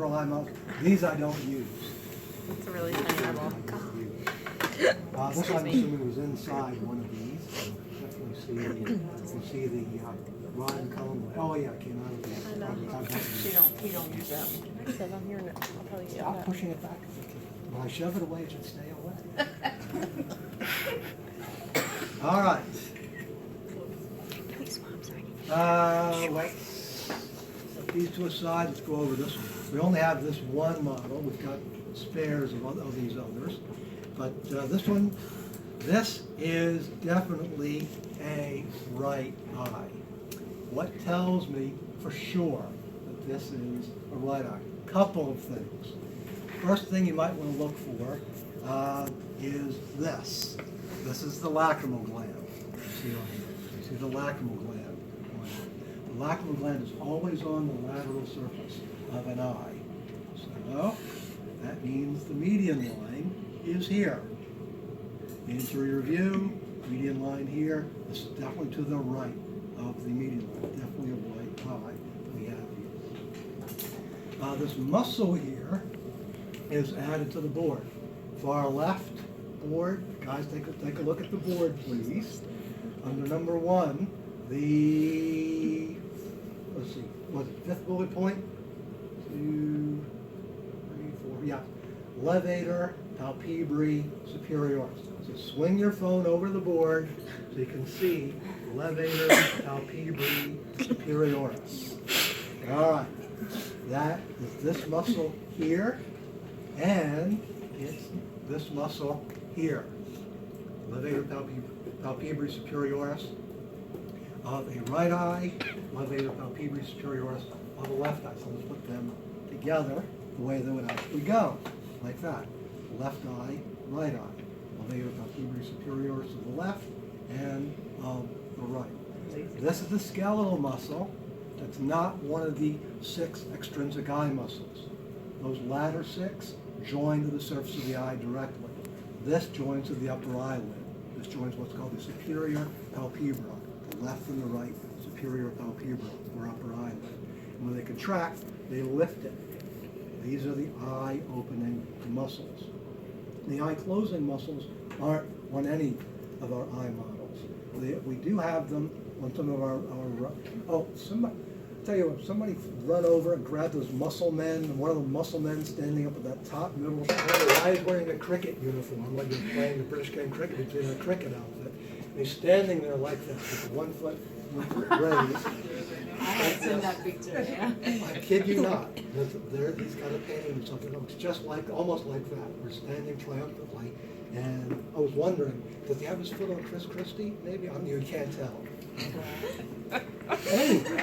several eye muscles. These I don't use. It's a really tiny level. This I'm assuming was inside one of these. So definitely see you can see the rod and cone. Oh yeah, it came out of the. You don't use that one. I said I'm here. I'll probably get Stop that. pushing it back. When I shove it away, it should stay away. All right. Let's set these to a side. Let's go over this one. We only have this one model. We've got spares of these others. But this is definitely a right eye. What tells me for sure that this is a right eye? Couple of things. First thing you might want to look for is this. This is the lacrimal gland. See on here. You see the lacrimal gland. The lacrimal gland is always on the lateral surface of an eye. So that means the median line is here. Anterior view, median line here. This is definitely to the right of the median line. Definitely a right eye we have here. This muscle here is added to the board. Far left board, guys, take a look at the board, please. Under number 1, the, let's see, what's it, 5th bullet point? 2, 3, 4, yeah. Levator palpebrae superioris. So swing your phone over the board so you can see levator palpebrae superioris. All right, that is this muscle here, and it's this muscle here. Levator palpebrae superioris of a right eye, levator palpebrae superioris of a left eye. So let's put them together the way they would actually go, like that. Left eye, right eye. Levator palpebrae superioris of the left and of the right. This is the skeletal muscle. That's not one of the 6 extrinsic eye muscles. Those latter 6 join to the surface of the eye directly. This joins to the upper eyelid. This joins what's called the superior palpebra, the left and the right superior palpebra, or upper eyelid. And when they contract, they lift it. These are the eye opening muscles. The eye closing muscles aren't on any of our eye models. We do have them on some of our tell you what, somebody run over and grab those muscle men, and one of the muscle men standing up at that top middle, one of the guys wearing a cricket uniform, like he's playing the British game cricket, he's in a cricket outfit. And he's standing there like that, with 1 foot raised. I had seen that picture, yeah. I kid you not. There, he's got a painting of something that looks just like, almost like that. We're standing triumphantly, and I was wondering, does he have his foot on Chris Christie? Maybe, I mean, you can't tell. Anyway,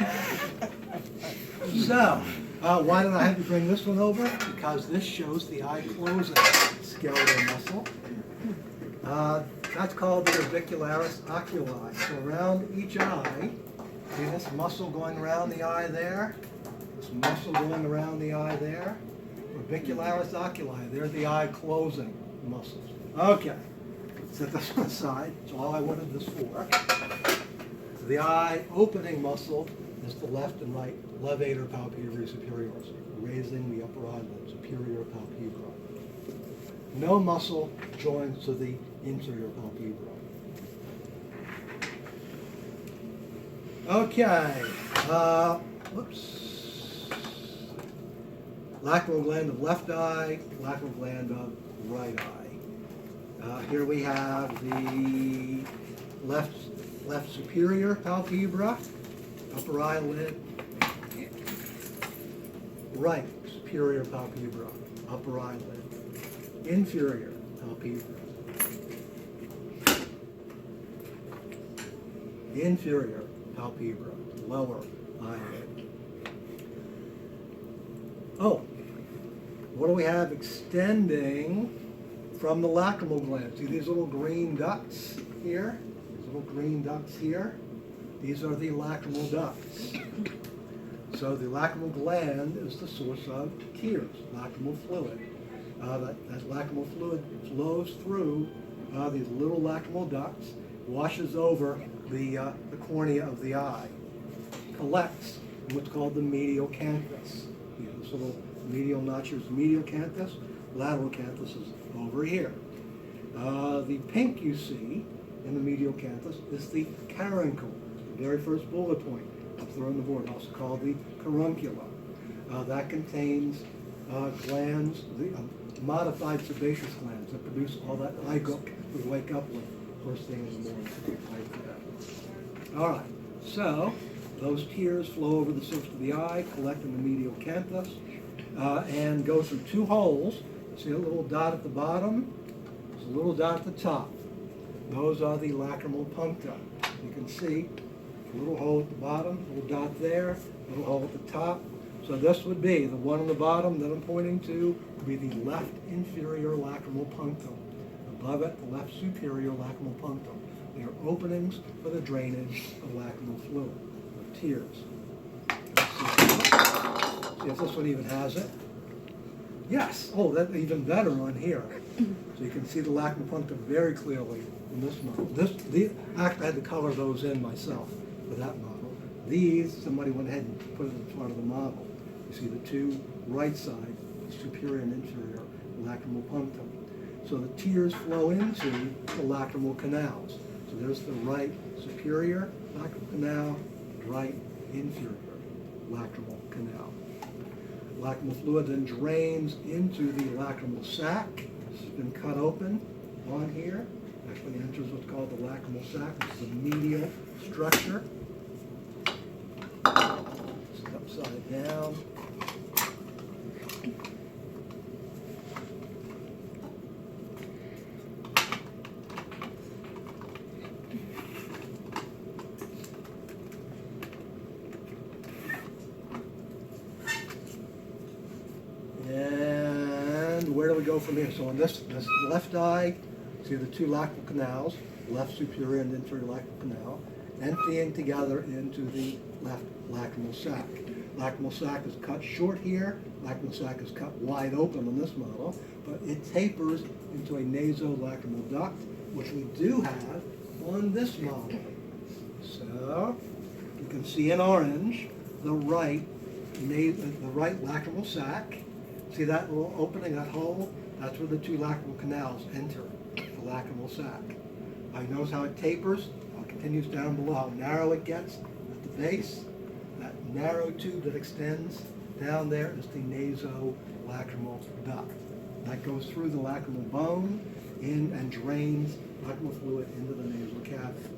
so why did I have to bring this one over? Because this shows the eye closing skeletal muscle. That's called the orbicularis oculi. So around each eye, see this muscle going around the eye there? This muscle going around the eye there? Orbicularis oculi, they're the eye closing muscles. Okay, set this one aside. That's all I wanted this for. The eye opening muscle is the left and right levator palpebrae superioris, raising the upper eyelid, superior palpebra. No muscle joins to the inferior palpebra. Okay, lacrimal gland of left eye, lacrimal gland of right eye. Here we have the left superior palpebra, upper eyelid, right superior palpebra, upper eyelid, inferior palpebra, inferior palpebra, lower eyelid. Oh, what do we have extending from the lacrimal gland? See these little green ducts here? Little green ducts here. These are the lacrimal ducts. So the lacrimal gland is the source of tears, lacrimal fluid. That lacrimal fluid flows through these little lacrimal ducts, washes over the cornea of the eye, collects in what's called the medial canthus. This little Medial notch is medial canthus, lateral canthus is over here. The pink you see in the medial canthus is the caruncle, the very first bullet point up there on the board, also called the caruncula. That contains glands, the modified sebaceous glands that produce all that eye gook we wake up with first thing in the morning. All right, so those tears flow over the surface of the eye, collect in the medial canthus, and go through two holes. See a little dot at the bottom? There's a little dot at the top. Those are the lacrimal puncta. You can see a little hole at the bottom, a little dot there, a little hole at the top. So this would be, the one on the bottom that I'm pointing to, would be the left inferior lacrimal punctum. Above it, the left superior lacrimal punctum. They are openings for the drainage of lacrimal fluid, of tears. See if this one even has it. Yes, oh, that's even better on here. So you can see the lacrimal punctum very clearly in this model. Actually, I had to color those in myself for that model. These, somebody went ahead and put it in front of the model. You see the two right side, the superior and inferior lacrimal punctum. So the tears flow into the lacrimal canals. So there's the right superior lacrimal canal, right inferior lacrimal canal. Lacrimal fluid then drains into the lacrimal sac. This has been cut open on here. Actually enters what's called the lacrimal sac. This is a medial structure. It's upside down. And where do we go from here? So on this left eye, see the two lacrimal canals, left superior and inferior lacrimal canal, emptying together into the left lacrimal sac. Lacrimal sac is cut short here. Lacrimal sac is cut wide open on this model, but it tapers into a nasolacrimal duct, which we do have on this model. So you can see in orange the right lacrimal sac. See that little opening, that hole? That's where the two lacrimal canals enter the lacrimal sac. Notice how it tapers, how it continues down below, how narrow it gets at the base. That narrow tube that extends down there is the nasolacrimal duct. That goes through the lacrimal bone in and drains lacrimal fluid into the nasal cavity.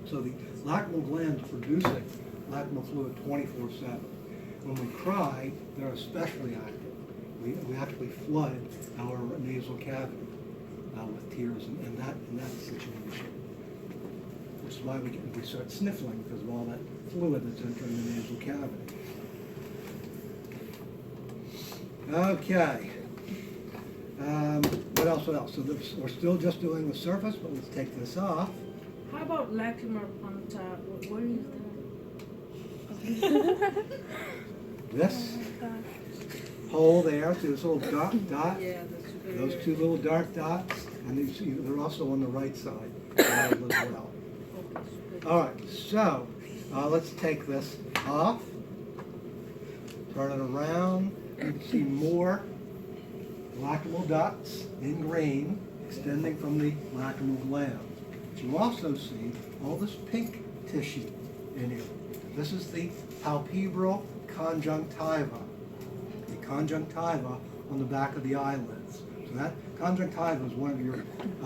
So the lacrimal glands are producing lacrimal fluid 24/7. When we cry, they're especially active. We actually flood our nasal cavity with tears in that situation. Which is why we start sniffling, because of all that fluid that's entering the nasal cavity. Okay. What else? So we're still just doing the surface, but let's take this off. How about lacrimal puncta? What is that? This hole there, see this little dot? Yeah, that's very... Those two little dark dots, and you see they're also on the right side as well. All right, so let's take this off, turn it around. You can see more lacrimal ducts in green extending from the lacrimal glands. You also see all this pink tissue in here. This is the palpebral conjunctiva. The conjunctiva on the back of the eyelids. So that conjunctiva is one of your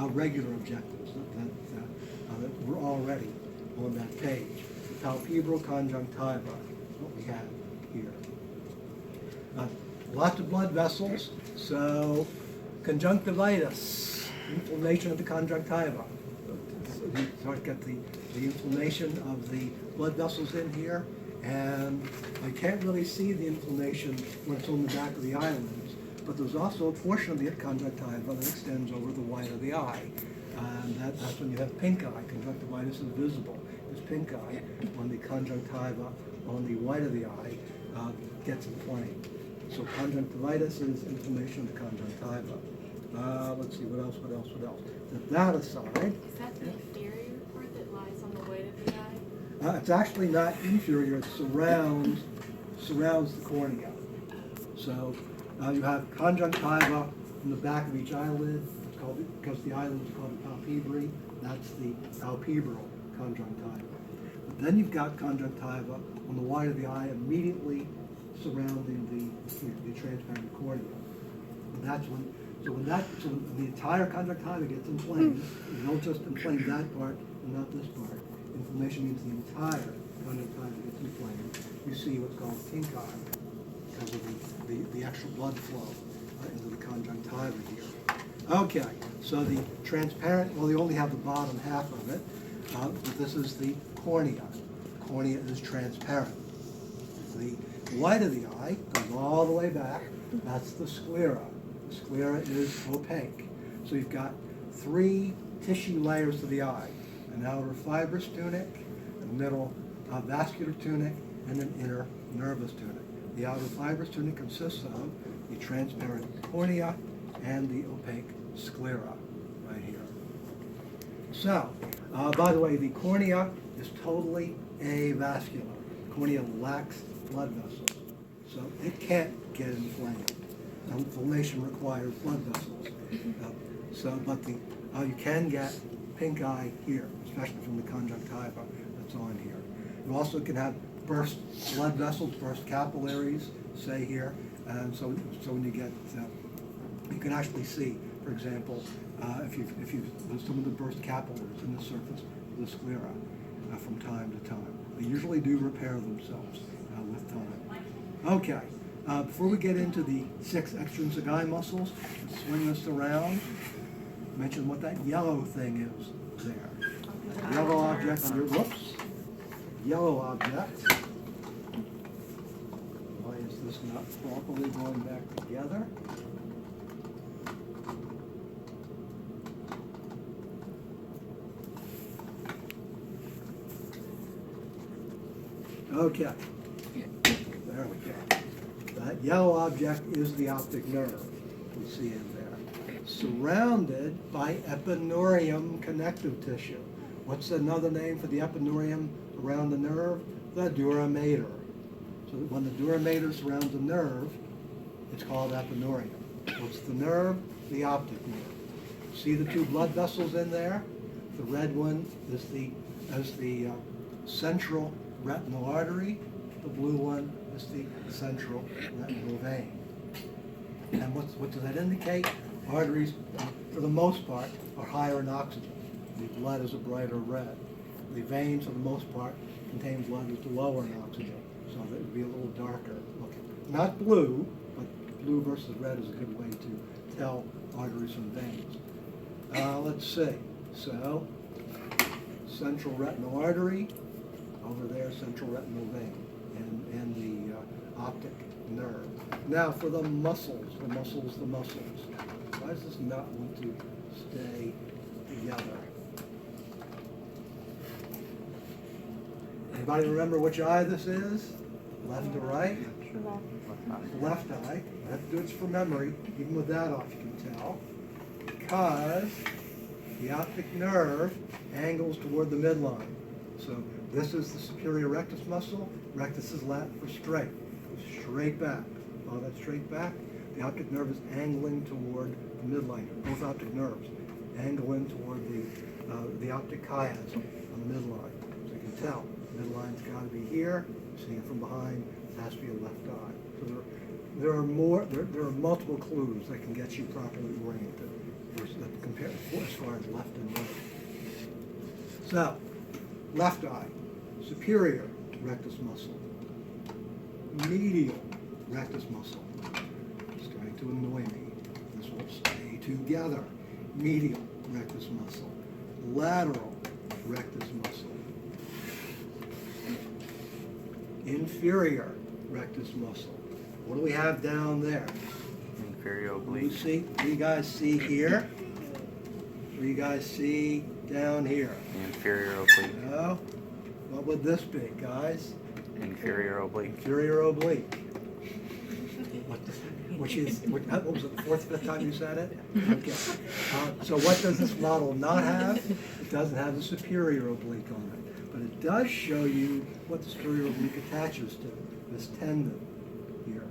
regular objectives that were already on that page. The palpebral conjunctiva is what we have here. Lots of blood vessels, so conjunctivitis, inflammation of the conjunctiva. You start to get the inflammation of the blood vessels in here, and I can't really see the inflammation when it's on the back of the eyelids, but there's also a portion of the conjunctiva that extends over the white of the eye, and that's when you have pink eye. Conjunctivitis is visible. It's pink eye when the conjunctiva on the white of the eye gets inflamed. So conjunctivitis is inflammation of the conjunctiva. Let's see, what else? Set that aside. Is that the inferior part that lies on the white of the eye? It's actually not inferior, it surrounds the cornea. So So you have conjunctiva in the back of each eyelid. It's called, because the eyelid is called the palpebrae, that's the palpebral conjunctiva. But then you've got conjunctiva on the wide of the eye immediately surrounding the transparent cornea. And that's when the entire conjunctiva gets inflamed, you don't just inflame that part and not this part. Inflammation means the entire conjunctiva gets inflamed. You see what's called pink eye because of the extra blood flow into the conjunctiva here. Okay, so the transparent, well, you only have the bottom half of it, but this is the cornea. Cornea is transparent. The white of the eye goes all the way back. That's the sclera. The sclera is opaque. So you've got three tissue layers to the eye: an outer fibrous tunic, a middle vascular tunic, and an inner nervous tunic. The outer fibrous tunic consists of the transparent cornea and the opaque sclera right here. So, by the way, the cornea is totally avascular. Cornea lacks blood vessels, so it can't get inflamed. Inflammation requires blood vessels. You can get pink eye here, especially from the conjunctiva that's on here. You also can have burst blood vessels, burst capillaries, say here, and so when you get, you can actually see, for example, if there's some of the burst capillaries in the surface of the sclera from time to time. They usually do repair themselves with time. Okay, before we get into the 6 extrinsic eye muscles, let's swing this around. Mention what that yellow thing is there. Yellow object under, whoops, yellow object. Why is this not properly going back together? Okay, there we go. That yellow object is the optic nerve we see in there, surrounded by epineurium connective tissue. What's another name for the epineurium around the nerve? The dura mater. So when the dura mater surrounds the nerve, it's called epineurium. What's the nerve? The optic nerve. See the 2 blood vessels in there? The red one is the central retinal artery. The blue one is the central retinal vein. And what does that indicate? Arteries, for the most part, are higher in oxygen. The blood is a brighter red. The veins, for the most part, contain blood that's lower in oxygen, so that it would be a little darker looking. Not blue, but blue versus red is a good way to tell arteries from veins. Let's see. So, central retinal artery, over there, central retinal vein, and the optic nerve. Now, for the muscles. Why does this not want to stay together? Anybody remember which eye this is? Left or right? Left eye. I have to do it for memory. Even with that off, you can tell. Because the optic nerve angles toward the midline. So this is the superior rectus muscle. Rectus is Latin for straight. Goes straight back. Follow that straight back. The optic nerve is angling toward the midline. Both optic nerves angling toward the optic chiasm on the midline. So you can tell. Midline's got to be here. Seeing it from behind, it has to be a left eye. So there are multiple clues that can get you properly oriented compared as far as left and right. So, left eye, superior rectus muscle, medial rectus muscle. It's trying to annoy me. This will stay together. Medial rectus muscle, lateral rectus muscle, inferior rectus muscle. What do we have down there? Inferior What oblique. do you guys see here? What do you guys see down here? Inferior oblique. No? What would this be, guys? Inferior oblique. Inferior oblique. What was it, the 4th, 5th time you said it? Okay. So what does this model not have? It doesn't have the superior oblique on it. But it does show you what the superior oblique attaches to, this tendon here.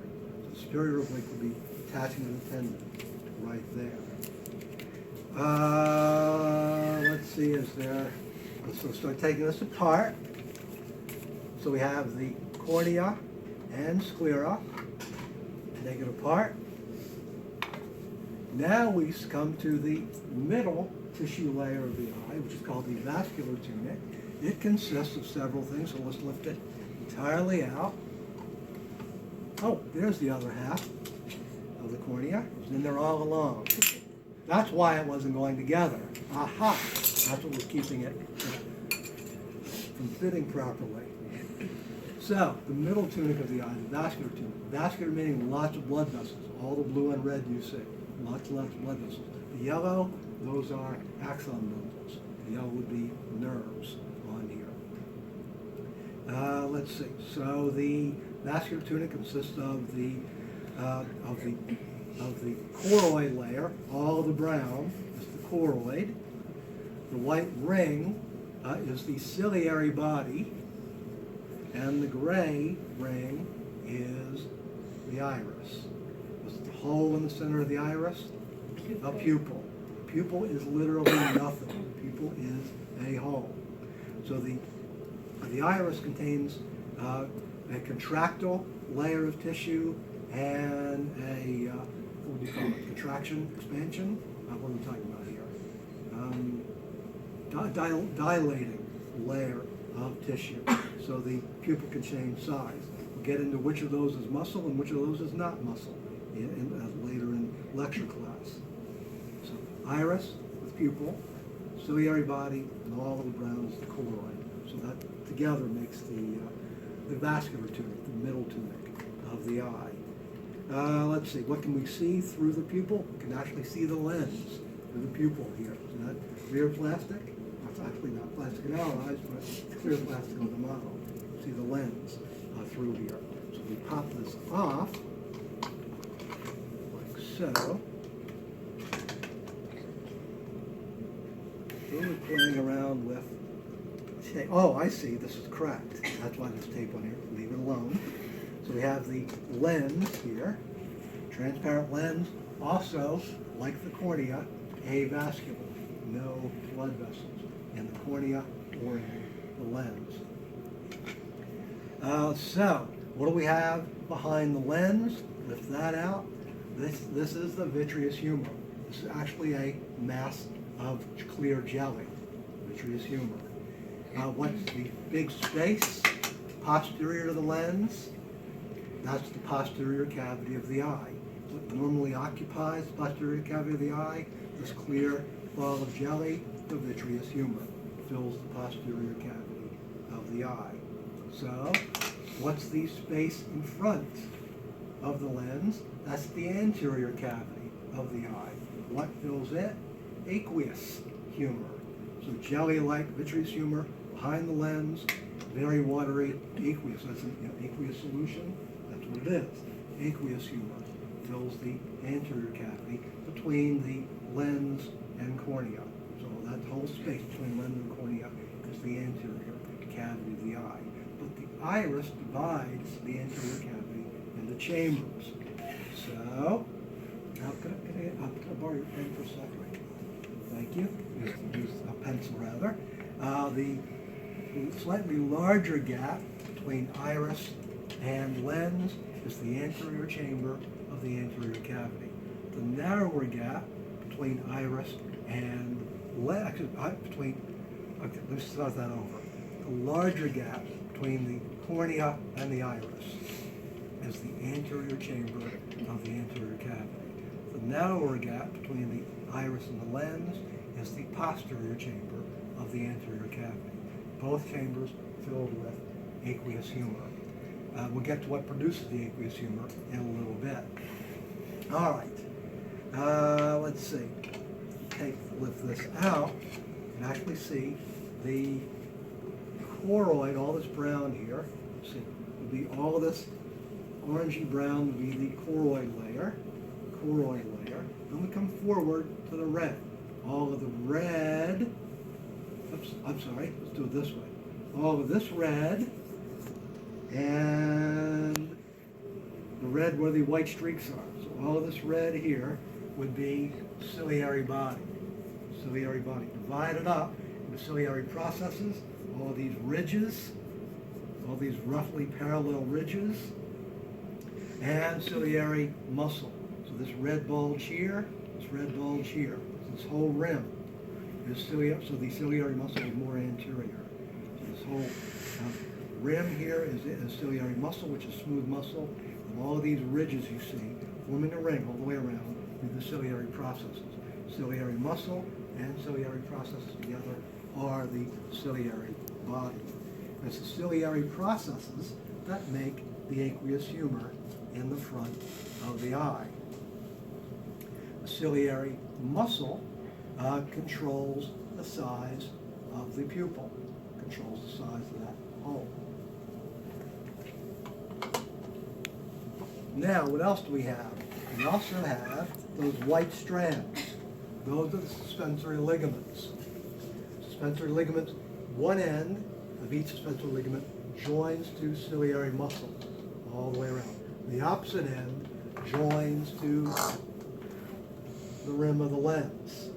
The superior oblique would be attaching to the tendon right there. Let's see, let's start taking this apart. So we have the cornea and sclera. Take it apart. Now we come to the middle tissue layer of the eye, which is called the vascular tunic. It consists of several things, so let's lift it entirely out. Oh, there's the other half of the cornea. It's in there all along. That's why it wasn't going together. Aha! That's what was keeping it from fitting properly. So, the middle tunic of the eye, the vascular tunic. Vascular meaning lots of blood vessels. All the blue and red you see. Lots and lots of blood vessels. The yellow, those are axon bundles. The yellow would be nerves on here. Let's see. So the vascular tunic consists of the choroid layer. All the brown is the choroid. The white ring is the ciliary body, and the gray ring is the iris. What's the hole in the center of the iris? A pupil. Pupil is literally nothing. Pupil is a hole. So the iris contains a contractile layer of tissue and a what do you call it? Contraction, expansion. What am I talking about here? Dilating layer of tissue. So the pupil can change size. We'll get into which of those is muscle and which of those is not muscle later in lecture class. So iris with pupil, ciliary body, and all of the brown is the choroid. So that together makes the vascular tunic, the middle tunic of the eye. Let's see, what can we see through the pupil? We can actually see the lens through the pupil here. Is that clear plastic? It's actually not plastic in our eyes, but it's clear plastic on the model. See the lens through here. So we pop this off, like so. Really playing around with tape. Oh, I see, this is cracked. That's why there's tape on here. Leave it alone. So we have the lens here, transparent lens, also, like the cornea, avascular, no blood vessels in the cornea or in the lens. So, what do we have behind the lens? Lift that out. This is the vitreous humor. This is actually a mass of clear jelly, vitreous humor. What's the big space posterior to the lens? That's the posterior cavity of the eye. What normally occupies the posterior cavity of the eye, this clear ball of jelly, the vitreous humor, fills the posterior cavity of the eye. So, what's the space in front of the lens? That's the anterior cavity of the eye. What fills it? Aqueous humor. So jelly-like vitreous humor behind the lens, very watery, aqueous. That's an aqueous solution. That's what it is. Aqueous humor fills the anterior cavity between the lens and cornea. So that whole space between lens and cornea is the anterior cavity of the eye. But the iris divides the anterior cavity into chambers. So, now can I borrow your pen for a second? Thank you. Use a pencil rather. The slightly larger gap between iris and lens is the anterior chamber of the anterior cavity. The narrower gap between iris and lens, okay, let's start that over. The larger gap between the cornea and the iris is the anterior chamber of the anterior cavity. The narrower gap between the iris and the lens is the posterior chamber of the anterior cavity. Both chambers filled with aqueous humor. We'll get to what produces the aqueous humor in a little bit. All right, let's see. Lift this out and actually see the choroid, all this brown here, see, would be all this orangey brown would be the choroid layer. Then we come forward to the red. All of the red, oops, I'm sorry, let's do it this way. All of this red and the red where the white streaks are. So all of this red here would be ciliary body. Ciliary body. Divided up into ciliary processes, all of these ridges, all these roughly parallel ridges, and ciliary muscle. So this red bulge here, this whole rim is ciliary, so the ciliary muscle is more anterior. So this whole rim here is ciliary muscle, which is smooth muscle, and all of these ridges you see forming a ring all the way around with the ciliary processes. Ciliary muscle and ciliary processes together are the ciliary body. It's the ciliary processes that make the aqueous humor in the front of the eye. The ciliary muscle controls the size of the pupil, controls the size of that hole. Now, what else do we have? We also have those white strands. Those are the suspensory ligaments. Suspensory ligaments, one end of each suspensory ligament joins to ciliary muscle all the way around. The opposite end joins to the rim of the lens.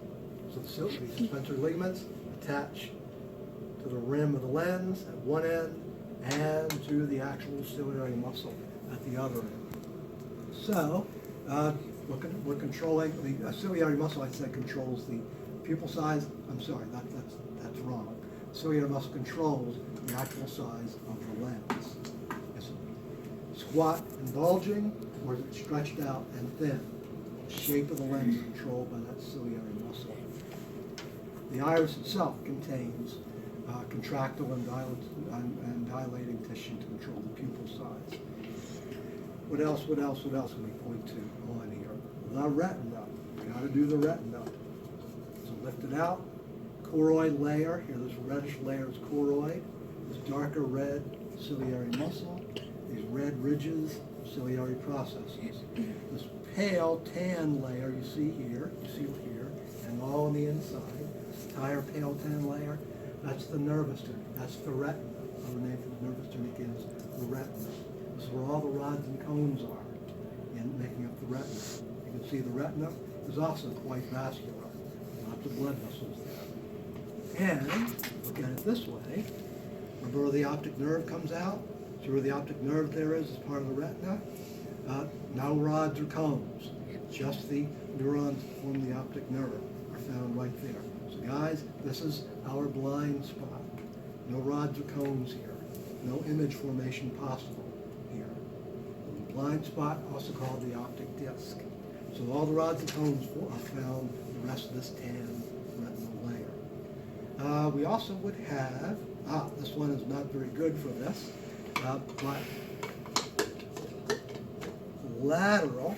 So the suspensory ligaments attach to the rim of the lens at one end and to the actual ciliary muscle at the other end. So, we're controlling, the ciliary muscle, I said, controls the pupil size. I'm sorry, that's wrong. Ciliary muscle controls the actual size of the lens. Is it squat and bulging, or is it stretched out and thin? The shape of the lens is controlled by that ciliary muscle. The iris itself contains contractile and dilating tissue to control the pupil size. What else can we point to on here? The retina. Got to do the retina. So lift it out. Choroid layer. Here, this reddish layer is choroid. This darker red, ciliary muscle. These red ridges, ciliary processes. This pale tan layer you see here, and all on the inside. This entire pale tan layer, that's the nervous tunic. That's the retina. Another name for the nervous tunic is the retina. This is where all the rods and cones are in making up the retina. You can see the retina is also quite vascular. Lots of blood vessels there. And look at it this way. Remember where the optic nerve comes out? See where the optic nerve there is as part of the retina? No rods or cones. Just the neurons that form the optic nerve are found right there. So guys, this is our blind spot. No rods or cones here. No image formation possible here. The blind spot, also called the optic disc. So all the rods and cones are found in the rest of this tan retinal layer. We also would have, this one is not very good for this, but lateral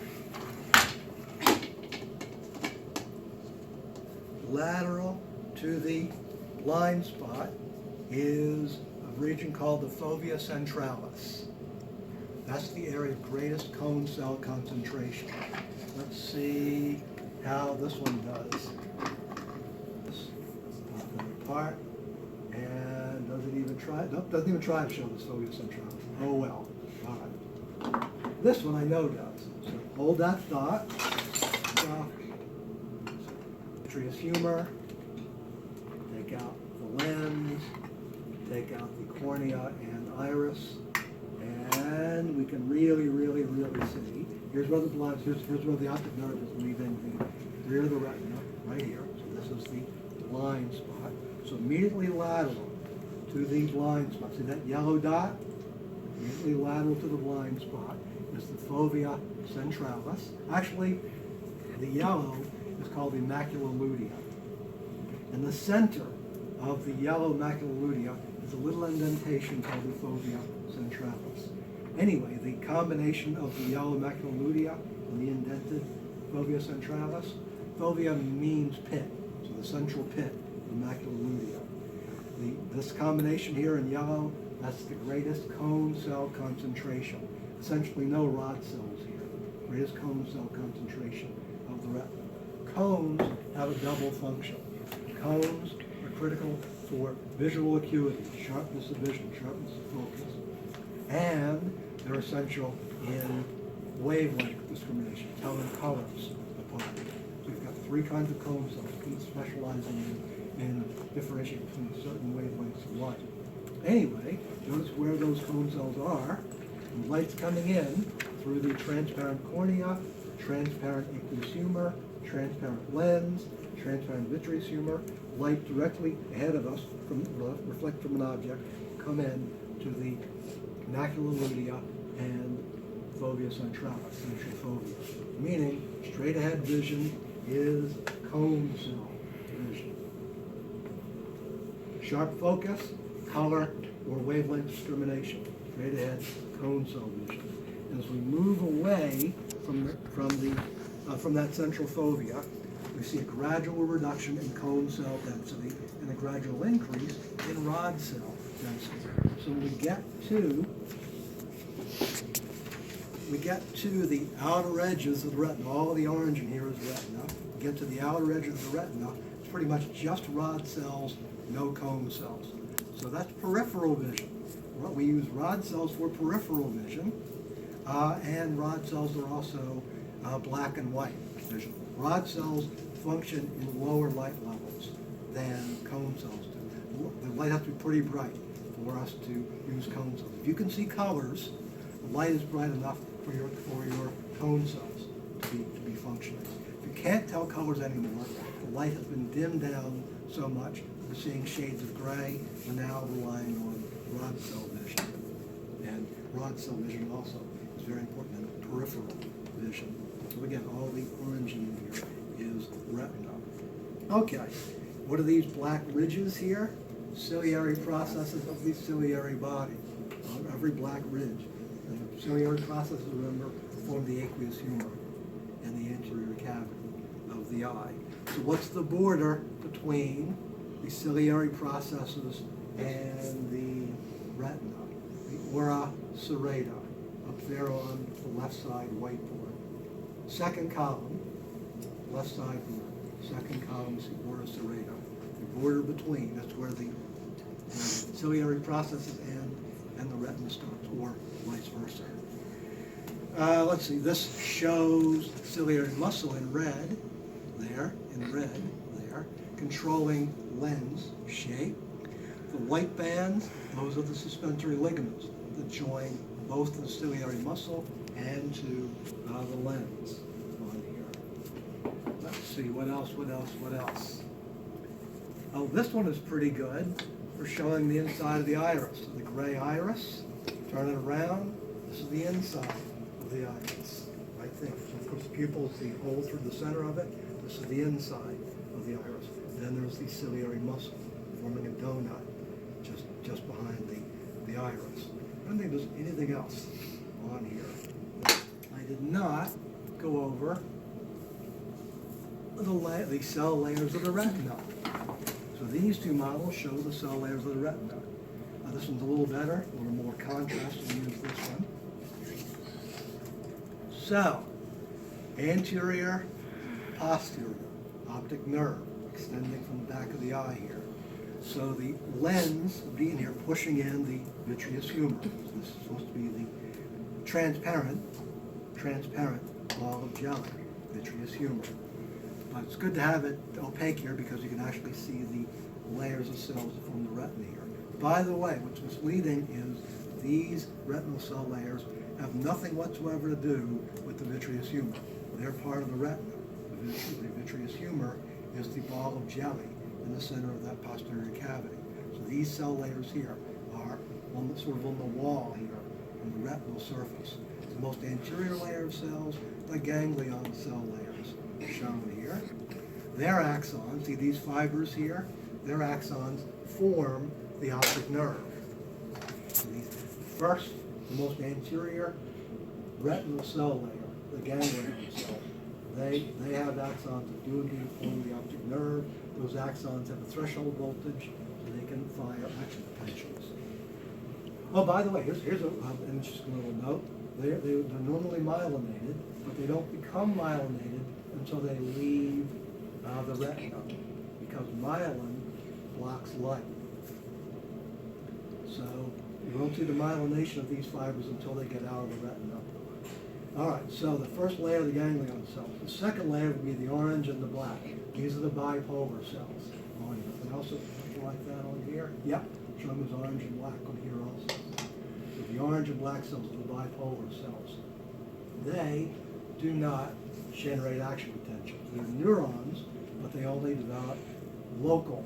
to the blind spot is a region called the fovea centralis. That's the area of greatest cone cell concentration. Let's see how this one does. This apart, and does it even try? Nope, doesn't even try to show this fovea centralis. Oh well. All right. This one I know does. So hold that thought. Vitreous humor. Take out the lens. Take out the cornea and iris. And we can really see. Here's where the blind, here's where the optic nerve is leaving the rear of the retina, right here. So this is the blind spot. So immediately lateral to the blind spot. See that yellow dot? Immediately lateral to the blind spot is the fovea centralis. Actually, the yellow is called the macula lutea. In the center of the yellow macula lutea is a little indentation called the fovea centralis. Anyway, the combination of the yellow macula lutea and the indented fovea centralis, fovea means pit, so the central pit of the macula lutea. This combination here in yellow, that's the greatest cone cell concentration. Essentially no rod cells here. Greatest cone cell concentration of the retina. Cones have a double function. Cones are critical for visual acuity, sharpness of vision, sharpness of focus. And they're essential in wavelength discrimination, telling colors apart. So you've got three kinds of cone cells, each specializing in differentiating between certain wavelengths of light. Anyway, notice where those cone cells are. The light's coming in through the transparent cornea, transparent aqueous humor, transparent lens, transparent vitreous humor. Light directly ahead of us, reflect from an object, come in to the macula lutea and fovea centralis, central fovea. Meaning, straight ahead vision is cone cell vision. Sharp focus, color, or wavelength discrimination. Straight ahead cone cell vision. And as we move away from that central fovea, we see a gradual reduction in cone cell density and a gradual increase in rod cell density. So we get to the outer edges of the retina. All the orange in here is retina. We get to the outer edge of the retina. It's pretty much just rod cells, no cone cells. So that's peripheral vision. We use rod cells for peripheral vision, and rod cells are also black and white vision. Rod cells function in lower light levels than cone cells do. The light has to be pretty bright for us to use cone cells. If you can see colors, the light is bright enough for your cone cells to be functioning. If you can't tell colors anymore, the light has been dimmed down so much, we're seeing shades of gray. We're now relying on rod cell vision. And rod cell vision also is very important in peripheral vision. So again, all the orange in here is retina. Okay, what are these black ridges here? Ciliary processes of the ciliary body. On every black ridge. And the ciliary processes, remember, form the aqueous humor and the anterior cavity of the eye. So what's the border between the ciliary processes and the retina? The ora serrata, up there on the left side whiteboard. Second column, left side board. Second column is the ora serrata. The border between, that's where the ciliary processes end and the retina starts, or vice versa. Let's see, this shows ciliary muscle in red, there, controlling lens shape. The white bands, those are the suspensory ligaments that join both the ciliary muscle and to the lens on here. Let's see, what else? Oh, this one is pretty good for showing the inside of the iris. So the gray iris, turn it around, this is the inside of the iris, I think. Of course, the pupil is the hole through the center of it. This is the inside of the iris. Then there's the ciliary muscle forming a donut just behind the iris. I don't think there's anything else on here. I did not go over the cell layers of the retina. So these two models show the cell layers of the retina. This one's a little better, a little more contrast. We'll use this one. So, anterior, posterior, optic nerve, extending from the back of the eye here. So the lens would be in here pushing in the vitreous humor. So this is supposed to be the transparent ball of jelly, vitreous humor. But it's good to have it opaque here because you can actually see the layers of cells that form the retina here. By the way, what's misleading is these retinal cell layers have nothing whatsoever to do with the vitreous humor. They're part of the retina. The vitreous humor is the ball of jelly in the center of that posterior cavity. So these cell layers here are sort of on the wall here, on the retinal surface. The most anterior layer of cells, the ganglion cell layers, shown here. Their axons, see these fibers here? Their axons form the optic nerve. So first, the most anterior retinal cell layer, the ganglion cells, they have axons that do indeed form the optic nerve. Those axons have a threshold voltage, so they can fire action potentials. Oh, by the way, here's an interesting little note. They're normally myelinated, but they don't become myelinated until they leave the retina, because myelin blocks light. So you won't see the myelination of these fibers until they get out of the retina. All right, so the first layer of the ganglion cells. The second layer would be the orange and the black. These are the bipolar cells. On here. And also like that on here. Yep, showing as orange and black on here also. So the orange and black cells are the bipolar cells. They do not generate action potentials. They're neurons, but they only develop local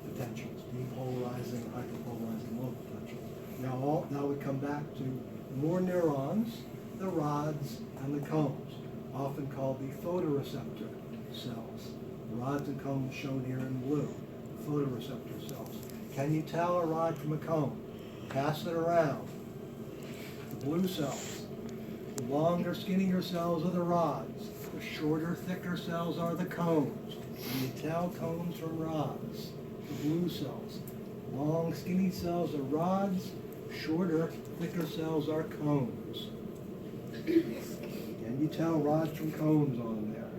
potentials, depolarizing or hyperpolarizing local potentials. Now we come back to more neurons, the rods and the cones, often called the photoreceptor cells. The rods and cones shown here in blue, photoreceptor cells. Can you tell a rod from a cone? Pass it around. The blue cells. The longer, skinnier cells are the rods. The shorter, thicker cells are the cones. Can you tell cones from rods? The blue cells. Long, skinny cells are rods. Shorter, thicker cells are cones. Can you tell rods from cones on there?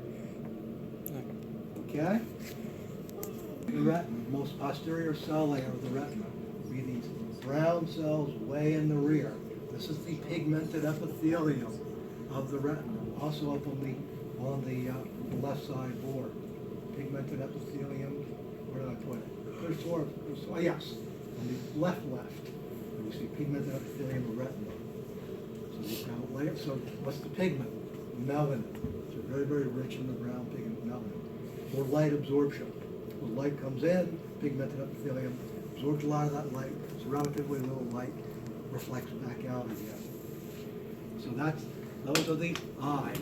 Okay? The retina, most posterior cell layer of the retina, will be these brown cells way in the rear. This is the pigmented epithelium of the retina, also up on the left side board. Pigmented epithelium, where did I put it? Yes, on the left. You see pigmented epithelium of retina. So these brown layers. So what's the pigment? Melanin. So very, very rich in the brown pigment melanin. Or light absorption. When light comes in, pigmented epithelium absorbs a lot of that light. So relatively little light reflects back out again. So those are the eye.